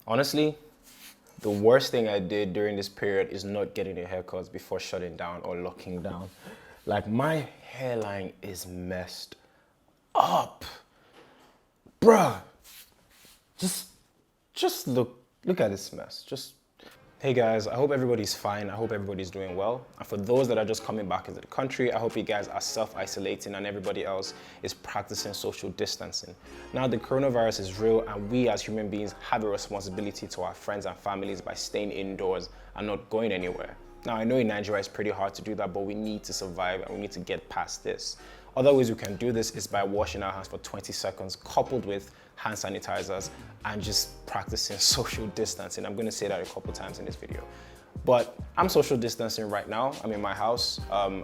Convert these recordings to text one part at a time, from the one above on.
Honestly, the worst thing I did during this period is not getting a haircut before shutting down or locking down. Like, my hairline is messed up. Bruh, just look at this mess. Hey guys, I hope everybody's fine. I hope everybody's doing well. And for those that are just coming back into the country, I hope you guys are self-isolating and everybody else is practicing social distancing. Now, the coronavirus is real and we as human beings have a responsibility to our friends and families by staying indoors and not going anywhere. Now, I know in Nigeria it's pretty hard to do that, but we need to survive and we need to get past this. Other ways we can do this is by washing our hands for 20 seconds, coupled with hand sanitizers and just practicing social distancing. I'm gonna say that a couple times in this video. But I'm social distancing right now. I'm in my house,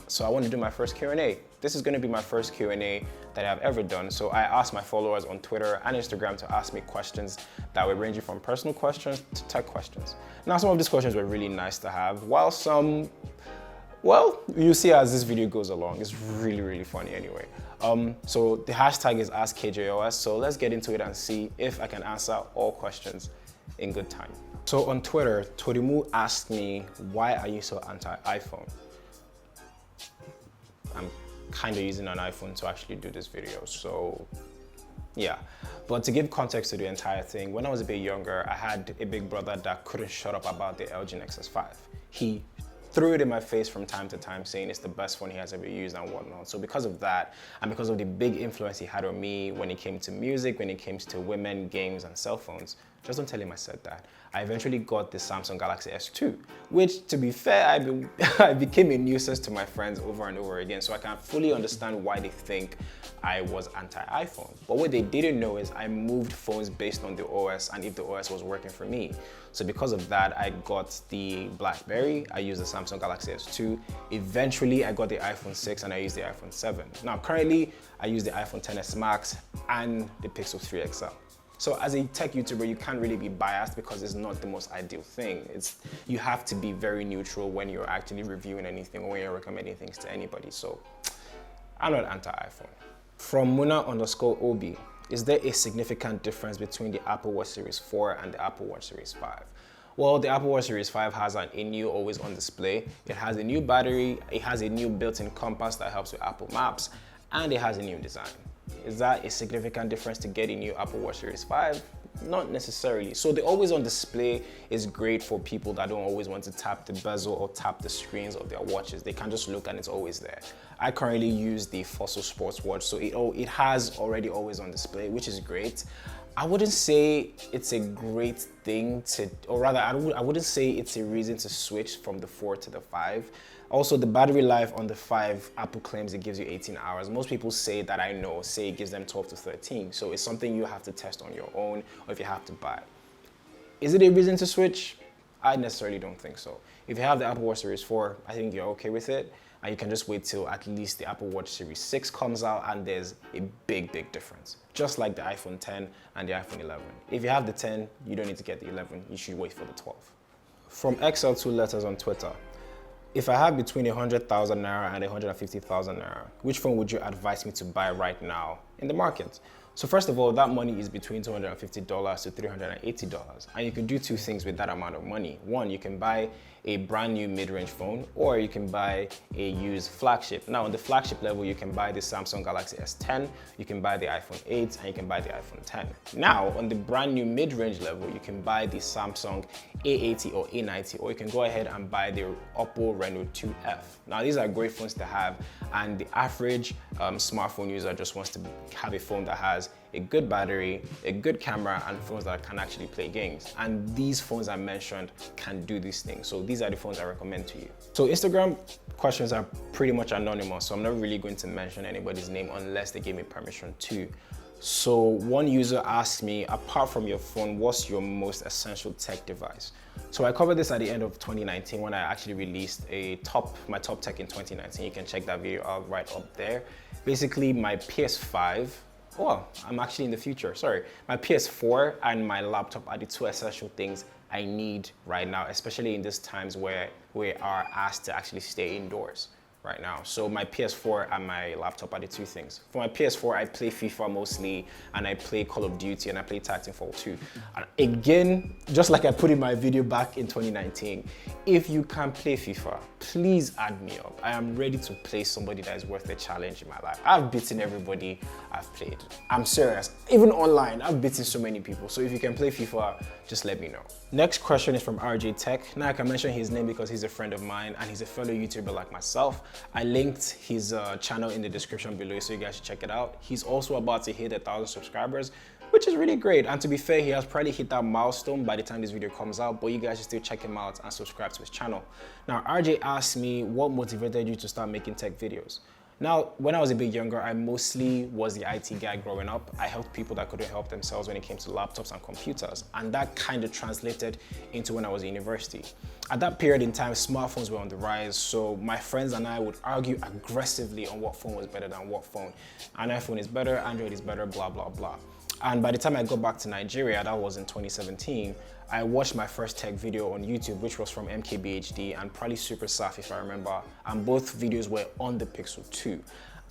so I want to do my first Q&A. This is gonna be my first Q&A that I've ever done. So I asked my followers on Twitter and Instagram to ask me questions that were ranging from personal questions to tech questions. Now, some of these questions were really nice to have, while some, well, you'll see as this video goes along. It's really, really funny anyway. So the hashtag is #KJOS, so let's get into it and see if I can answer all questions in good time. So on Twitter, Torimu asked me, why are you so anti-iPhone? I'm kind of using an iPhone to actually do this video, so yeah. But to give context to the entire thing, when I was a bit younger, I had a big brother that couldn't shut up about the LG Nexus 5. He threw it in my face from time to time, saying it's the best phone he has ever used and whatnot. So because of that, and because of the big influence he had on me when it came to music, when it came to women, games, and cell phones, just don't tell him I said that, I eventually got the Samsung Galaxy S2, which, to be fair, I became a nuisance to my friends over and over again, so I can fully understand why they think I was anti-iPhone. But what they didn't know is I moved phones based on the OS and if the OS was working for me. So because of that, I got the BlackBerry, I used the Samsung Galaxy S2. Eventually, I got the iPhone 6 and I used the iPhone 7. Now, currently, I use the iPhone XS Max and the Pixel 3 XL. So as a tech YouTuber, you can't really be biased because it's not the most ideal thing. You have to be very neutral when you're actually reviewing anything or when you're recommending things to anybody. So I'm not anti-iPhone. From Muna_Obi, is there a significant difference between the Apple Watch Series 4 and the Apple Watch Series 5? Well, the Apple Watch Series 5 has a new always on display. It has a new battery, it has a new built-in compass that helps with Apple Maps, and it has a new design. Is that a significant difference to get a new Apple Watch Series 5? Not necessarily. So the always on display is great for people that don't always want to tap the bezel or tap the screens of their watches. They can just look and it's always there. I currently use the Fossil Sports watch, so it has already always on display, which is great. I wouldn't say it's a great thing to, or rather, I wouldn't say it's a reason to switch from the 4 to the 5. Also, the battery life on the 5, Apple claims it gives you 18 hours. Most people say that I know, say it gives them 12 to 13. So it's something you have to test on your own or if you have to buy. Is it a reason to switch? I necessarily don't think so. If you have the Apple Watch Series 4, I think you're okay with it. And you can just wait till at least the Apple Watch Series 6 comes out and there's a big, big difference. Just like the iPhone 10 and the iPhone 11. If you have the 10, you don't need to get the 11. You should wait for the 12. From XL2 Letters on Twitter. If I have between 100,000 Naira and 150,000 Naira, which phone would you advise me to buy right now in the market? So first of all, that money is between $250 to $380. And you can do two things with that amount of money. One, you can buy a brand new mid-range phone, or you can buy a used flagship. Now, on the flagship level, you can buy the Samsung Galaxy S10, you can buy the iPhone 8, and you can buy the iPhone 10. Now, on the brand new mid-range level, you can buy the Samsung A80 or A90, or you can go ahead and buy the Oppo Reno 2F. Now, these are great phones to have, and the average smartphone user just wants to have a phone that has a good battery, a good camera, and phones that can actually play games. And these phones I mentioned can do these things. So these are the phones I recommend to you. So Instagram questions are pretty much anonymous, so I'm not really going to mention anybody's name unless they give me permission to. So one user asked me, apart from your phone, what's your most essential tech device? So I covered this at the end of 2019 when I actually released my top tech in 2019. You can check that video out right up there. Basically, my PS5, oh, I'm actually in the future, sorry. My PS4 and my laptop are the two essential things I need right now, especially in these times where we are asked to actually stay indoors right now. So my PS4 and my laptop are the two things. For my PS4, I play FIFA mostly, and I play Call of Duty, and I play Titanfall 2. And again, just like I put in my video back in 2019, if you can play FIFA, please add me up. I am ready to play somebody that is worth a challenge in my life. I've beaten everybody I've played. I'm serious. Even online, I've beaten so many people. So if you can play FIFA, just let me know. Next question is from RJ Tech. Now I can mention his name because he's a friend of mine and he's a fellow YouTuber like myself. I linked his channel in the description below so you guys should check it out. He's also about to hit 1,000 subscribers, which is really great. And to be fair, he has probably hit that milestone by the time this video comes out, but you guys should still check him out and subscribe to his channel. Now, RJ asked me what motivated you to start making tech videos. Now, when I was a bit younger, I mostly was the IT guy growing up. I helped people that couldn't help themselves when it came to laptops and computers. And that kind of translated into when I was in university. At that period in time, smartphones were on the rise. So my friends and I would argue aggressively on what phone was better than what phone. An iPhone is better, Android is better, blah, blah, blah. And by the time I got back to Nigeria, that was in 2017, I watched my first tech video on YouTube, which was from MKBHD and probably Super Saf, if I remember. And both videos were on the Pixel 2.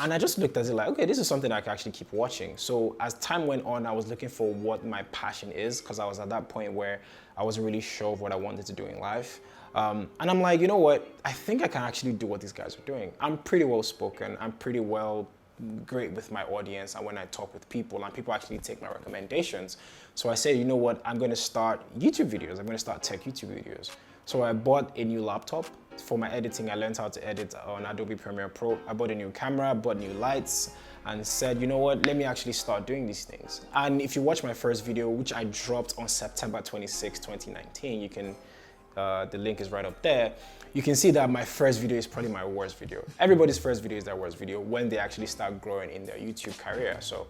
And I just looked at it like, okay, this is something I can actually keep watching. So as time went on, I was looking for what my passion is, because I was at that point where I wasn't really sure of what I wanted to do in life. And I'm like, you know what? I think I can actually do what these guys are doing. I'm pretty well spoken. I'm pretty great with my audience and when I talk with people, and people actually take my recommendations. So I said, you know what, I'm going to start YouTube videos. I'm going to start tech YouTube videos. So I bought a new laptop. For my editing, I learned how to edit on Adobe Premiere Pro. I bought a new camera, bought new lights, and said, you know what, let me actually start doing these things. And if you watch my first video, which I dropped on September 26, 2019, you can, the link is right up there. You can see that my first video is probably my worst video. Everybody's first video is their worst video when they actually start growing in their YouTube career. So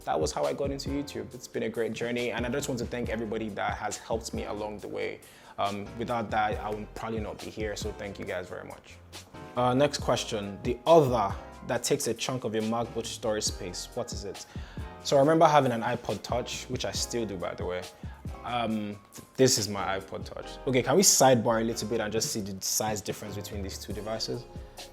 that was how I got into YouTube. It's been a great journey, and I just want to thank everybody that has helped me along the way. Without that, I would probably not be here, so thank you guys very much. Next question, the other that takes a chunk of your MacBook storage space, what is it? So I remember having an iPod Touch, which I still do, by the way. This is my iPod Touch. Okay, can we sidebar a little bit and just see the size difference between these two devices?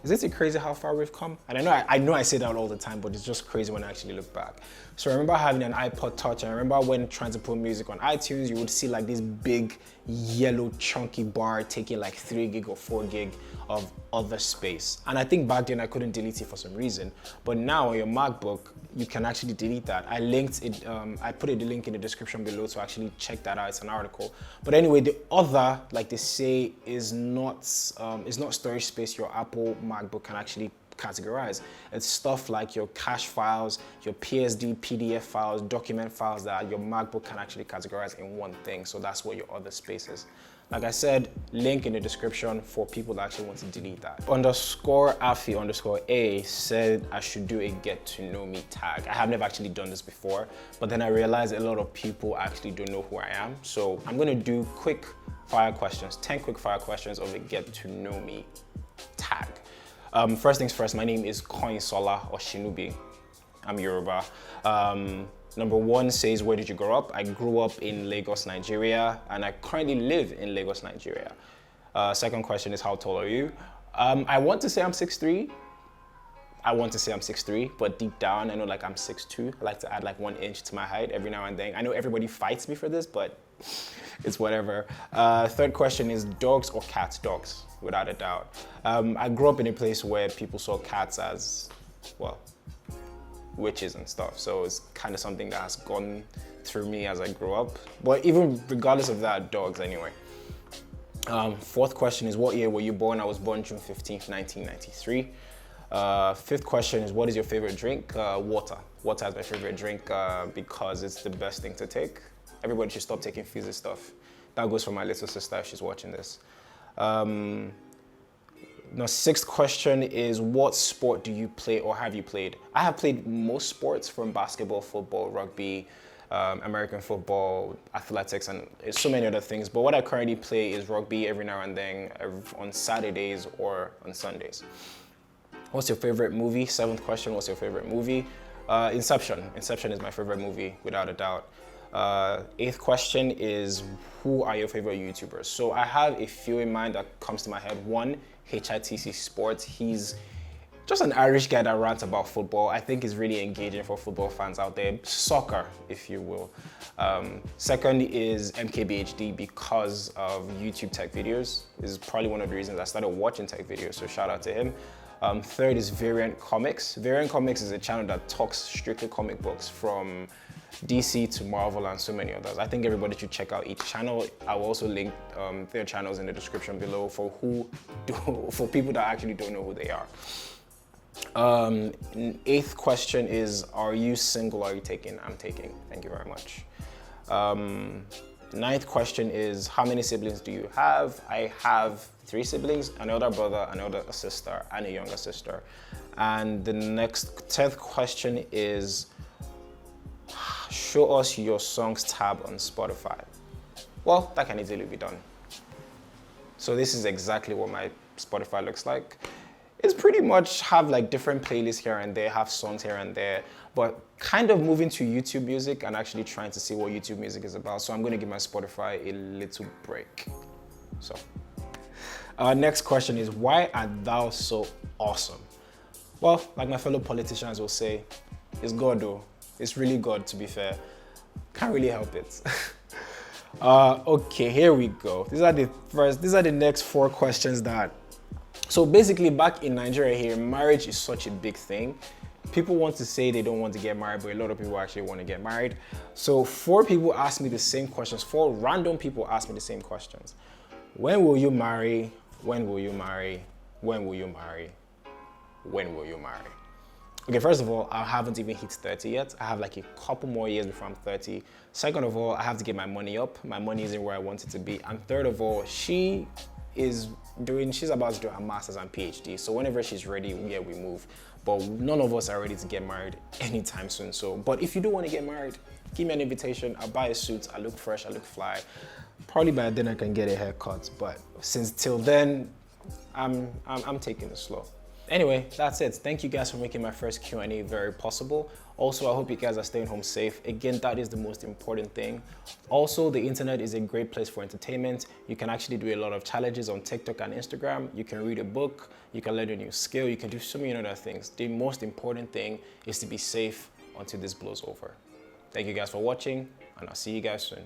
Is it crazy how far we've come? And I know I say that all the time, but it's just crazy when I actually look back. So I remember having an iPod Touch, and I remember when trying to put music on iTunes, you would see like this big yellow chunky bar taking like 3 gig or 4 gig of other space. And I think back then I couldn't delete it for some reason, but now on your MacBook, you can actually delete that. I linked it, I put the link in the description below to actually check that out. It's an article. But anyway, the other, like they say, is not storage space your Apple MacBook can actually categorize. It's stuff like your cache files, your PSD, PDF files, document files that your MacBook can actually categorize in one thing. So that's what your other space is. Like I said, link in the description for people that actually want to delete that. _Afi_A said I should do a get to know me tag. I have never actually done this before, but then I realized a lot of people actually don't know who I am. So I'm gonna do quick fire questions, 10 quick fire questions of a get to know me tag. First things first, my name is Koinsola or Shinubi. I'm Yoruba. Number 1 says, where did you grow up? I grew up in Lagos, Nigeria, and I currently live in Lagos, Nigeria. Second question is, how tall are you? I want to say I'm 6'3". But deep down, I know like I'm 6'2". I like to add like 1 inch to my height every now and then. I know everybody fights me for this, but it's whatever. Third question is, dogs or cats? Dogs, without a doubt. I grew up in a place where people saw cats as, well, witches and stuff. So it's kind of something that has gone through me as I grew up. But even regardless of that, dogs anyway. Fourth question is, what year were you born? I was born June 15th, 1993. Fifth question is, what is your favorite drink? Water. Water is my favorite drink because it's the best thing to take. Everybody should stop taking fizzy stuff. That goes for my little sister if she's watching this. Now, sixth question is, what sport do you play or have you played? I have played most sports, from basketball, football, rugby, American football, athletics, and so many other things. But what I currently play is rugby every now and then on Saturdays or on Sundays. What's your favorite movie? Seventh question, what's your favorite movie? Inception. Inception is my favorite movie, without a doubt. Eighth question is, who are your favorite YouTubers? So I have a few in mind that comes to my head. One, HITC Sports. He's just an Irish guy that rants about football. I think is really engaging for football fans out there. Soccer, if you will. Second is MKBHD because of YouTube tech videos. This is probably one of the reasons I started watching tech videos, so shout out to him. Third is Variant Comics. Variant Comics is a channel that talks strictly comic books from DC to Marvel and so many others. I think everybody should check out each channel. I will also link their channels in the description below for people that actually don't know who they are. Eighth question is, are you single or are you taking? I'm taking. Thank you very much. Ninth question is, how many siblings do you have? I have 3 siblings, an elder brother, an elder sister, and a younger sister. And the 10th question is, show us your songs tab on Spotify. Well, that can easily be done. So this is exactly what my Spotify looks like. It's pretty much have like different playlists here and there, have songs here and there, but kind of moving to YouTube music and actually trying to see what YouTube music is about. So I'm gonna give my Spotify a little break. So, next question is, why art thou so awesome? Well, like my fellow politicians will say, it's God though. It's really God, to be fair. Can't really help it. Okay, here we go. These are the next 4 questions that. So basically, back in Nigeria here, marriage is such a big thing. People want to say they don't want to get married, but a lot of people actually want to get married. So 4 people asked me the same questions. 4 random people asked me the same questions. When will you marry? When will you marry? When will you marry? When will you marry? Okay, first of all, I haven't even hit 30 yet. I have like a couple more years before I'm 30. Second of all, I have to get my money up. My money isn't where I want it to be. And third of all, she's about to do her master's and PhD. So whenever she's ready, yeah, we move. But none of us are ready to get married anytime soon. So, but if you do want to get married, give me an invitation. I'll buy a suit. I look fresh. I look fly. Probably by then I can get a haircut. But since till then, I'm taking it slow. Anyway, that's it. Thank you guys for making my first Q&A very possible. Also, I hope you guys are staying home safe. Again, that is the most important thing. Also, the internet is a great place for entertainment. You can actually do a lot of challenges on TikTok and Instagram. You can read a book, you can learn a new skill, you can do so many other things. The most important thing is to be safe until this blows over. Thank you guys for watching, and I'll see you guys soon.